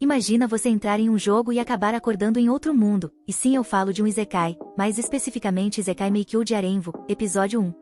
Imagina você entrar em um jogo e acabar acordando em outro mundo. E sim, eu falo de um Isekai, mais especificamente Isekai Meikyo de Arenvo, episódio 1.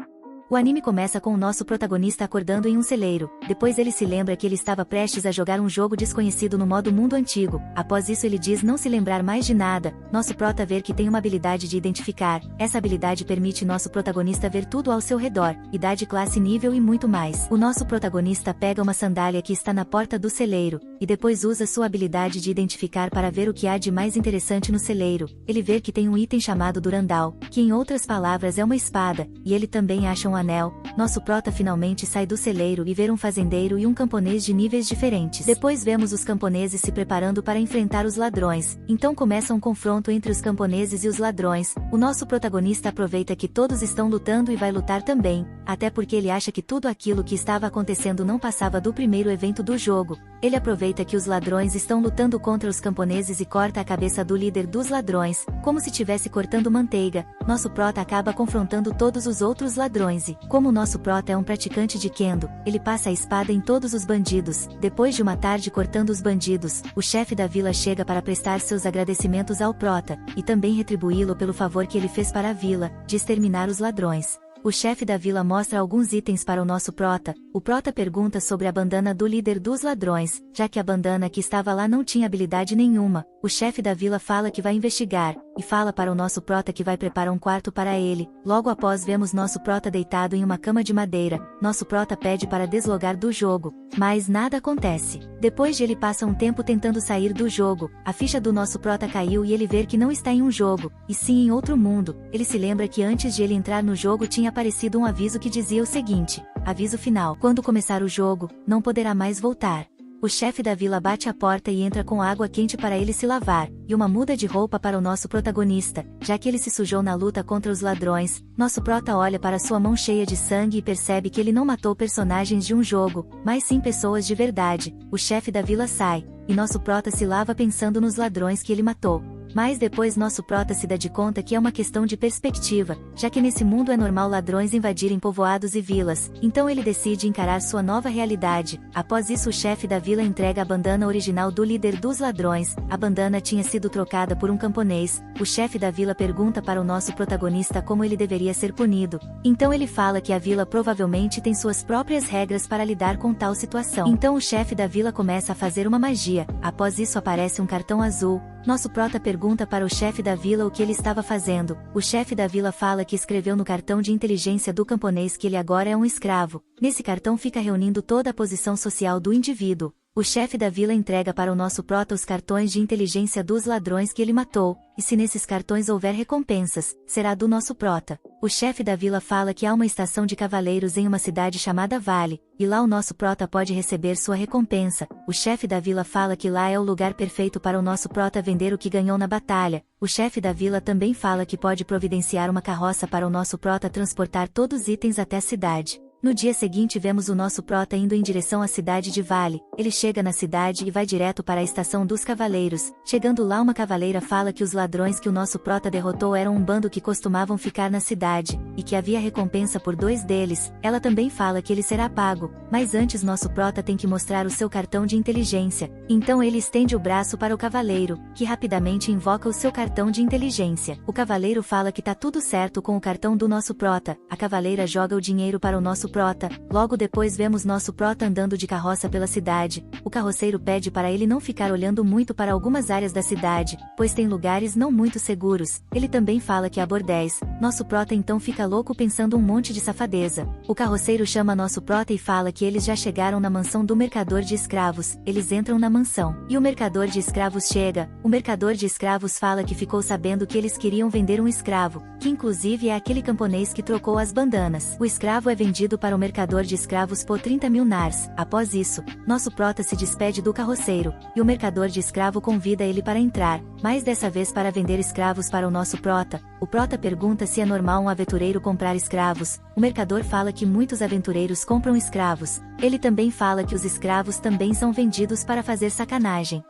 O anime começa com o nosso protagonista acordando em um celeiro. Depois ele se lembra que ele estava prestes a jogar um jogo desconhecido no modo mundo antigo. Após isso ele diz não se lembrar mais de nada. Nosso prota vê que tem uma habilidade de identificar. Essa habilidade permite nosso protagonista ver tudo ao seu redor, idade, classe, nível e muito mais. O nosso protagonista pega uma sandália que está na porta do celeiro, e depois usa sua habilidade de identificar para ver o que há de mais interessante no celeiro. Ele vê que tem um item chamado Durandal, que em outras palavras é uma espada, e ele também acha um anel. Nosso prota finalmente sai do celeiro e vê um fazendeiro e um camponês de níveis diferentes. Depois vemos os camponeses se preparando para enfrentar os ladrões. Então começa um confronto entre os camponeses e os ladrões. O nosso protagonista aproveita que todos estão lutando e vai lutar também, até porque ele acha que tudo aquilo que estava acontecendo não passava do primeiro evento do jogo. Ele aproveita que os ladrões estão lutando contra os camponeses e corta a cabeça do líder dos ladrões, como se estivesse cortando manteiga. Nosso prota acaba confrontando todos os outros ladrões e, como o nosso prota é um praticante de Kendo, ele passa a espada em todos os bandidos. Depois de uma tarde cortando os bandidos, o chefe da vila chega para prestar seus agradecimentos ao prota, e também retribuí-lo pelo favor que ele fez para a vila, de exterminar os ladrões. O chefe da vila mostra alguns itens para o nosso prota. O prota pergunta sobre a bandana do líder dos ladrões, já que a bandana que estava lá não tinha habilidade nenhuma. O chefe da vila fala que vai investigar, e fala para o nosso prota que vai preparar um quarto para ele. Logo após vemos nosso prota deitado em uma cama de madeira. Nosso prota pede para deslogar do jogo, mas nada acontece. Depois de ele passa um tempo tentando sair do jogo, a ficha do nosso prota caiu e ele vê que não está em um jogo, e sim em outro mundo. Ele se lembra que antes de ele entrar no jogo tinha aparecido um aviso que dizia o seguinte: aviso final, quando começar o jogo, não poderá mais voltar. O chefe da vila bate a porta e entra com água quente para ele se lavar, e uma muda de roupa para o nosso protagonista, já que ele se sujou na luta contra os ladrões. Nosso prota olha para sua mão cheia de sangue e percebe que ele não matou personagens de um jogo, mas sim pessoas de verdade. O chefe da vila sai, e nosso prota se lava pensando nos ladrões que ele matou. Mas depois nosso prota se dá de conta que é uma questão de perspectiva, já que nesse mundo é normal ladrões invadirem povoados e vilas, então ele decide encarar sua nova realidade. Após isso o chefe da vila entrega a bandana original do líder dos ladrões. A bandana tinha sido trocada por um camponês. O chefe da vila pergunta para o nosso protagonista como ele deveria ser punido. Então ele fala que a vila provavelmente tem suas próprias regras para lidar com tal situação. Então o chefe da vila começa a fazer uma magia. Após isso aparece um cartão azul. Nosso prota pergunta para o chefe da vila o que ele estava fazendo. O chefe da vila fala que escreveu no cartão de inteligência do camponês que ele agora é um escravo. Nesse cartão fica reunindo toda a posição social do indivíduo. O chefe da vila entrega para o nosso prota os cartões de inteligência dos ladrões que ele matou, e se nesses cartões houver recompensas, será do nosso prota. O chefe da vila fala que há uma estação de cavaleiros em uma cidade chamada Vale, e lá o nosso prota pode receber sua recompensa. O chefe da vila fala que lá é o lugar perfeito para o nosso prota vender o que ganhou na batalha. O chefe da vila também fala que pode providenciar uma carroça para o nosso prota transportar todos os itens até a cidade. No dia seguinte vemos o nosso prota indo em direção à cidade de Vale. Ele chega na cidade e vai direto para a estação dos cavaleiros. Chegando lá uma cavaleira fala que os ladrões que o nosso prota derrotou eram um bando que costumavam ficar na cidade, e que havia recompensa por 2 deles. Ela também fala que ele será pago, mas antes nosso prota tem que mostrar o seu cartão de inteligência. Então ele estende o braço para o cavaleiro, que rapidamente invoca o seu cartão de inteligência. O cavaleiro fala que tá tudo certo com o cartão do nosso prota. A cavaleira joga o dinheiro para o nosso prota. Logo depois vemos nosso prota andando de carroça pela cidade. O carroceiro pede para ele não ficar olhando muito para algumas áreas da cidade, pois tem lugares não muito seguros. Ele também fala que há bordéis. Nosso prota então fica louco pensando um monte de safadeza. O carroceiro chama nosso prota e fala que eles já chegaram na mansão do mercador de escravos. Eles entram na mansão, e o mercador de escravos chega. O mercador de escravos fala que ficou sabendo que eles queriam vender um escravo, que inclusive é aquele camponês que trocou as bandanas. O escravo é vendido para o mercador de escravos por 30 mil nars. Após isso, nosso prota se despede do carroceiro, e o mercador de escravo convida ele para entrar, mas dessa vez para vender escravos para o nosso prota. O prota pergunta se é normal um aventureiro comprar escravos. O mercador fala que muitos aventureiros compram escravos. Ele também fala que os escravos também são vendidos para fazer sacanagem.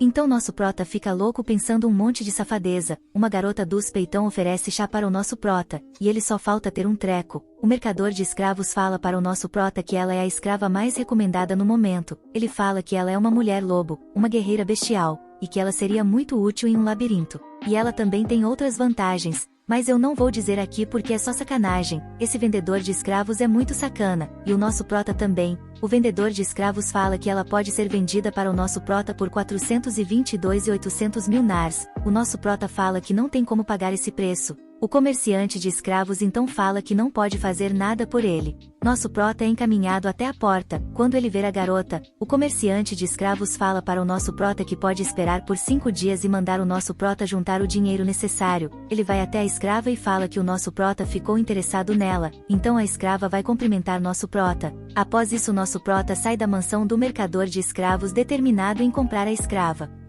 Então nosso prota fica louco pensando um monte de safadeza, uma garota dos peitão oferece chá para o nosso prota, e ele só falta ter um treco. O mercador de escravos fala para o nosso prota que ela é a escrava mais recomendada no momento, ele fala que ela é uma mulher lobo, uma guerreira bestial, e que ela seria muito útil em um labirinto. E ela também tem outras vantagens, mas eu não vou dizer aqui porque é só sacanagem. Esse vendedor de escravos é muito sacana, e o nosso prota também. O vendedor de escravos fala que ela pode ser vendida para o nosso prota por 422.800 mil nars. O nosso prota fala que não tem como pagar esse preço. O comerciante de escravos então fala que não pode fazer nada por ele. Nosso prota é encaminhado até a porta. Quando ele ver a garota, o comerciante de escravos fala para o nosso prota que pode esperar por 5 dias e mandar o nosso prota juntar o dinheiro necessário. Ele vai até a escrava e fala que o nosso prota ficou interessado nela, então a escrava vai cumprimentar nosso prota. Após isso nosso prota sai da mansão do mercador de escravos determinado em comprar a escrava.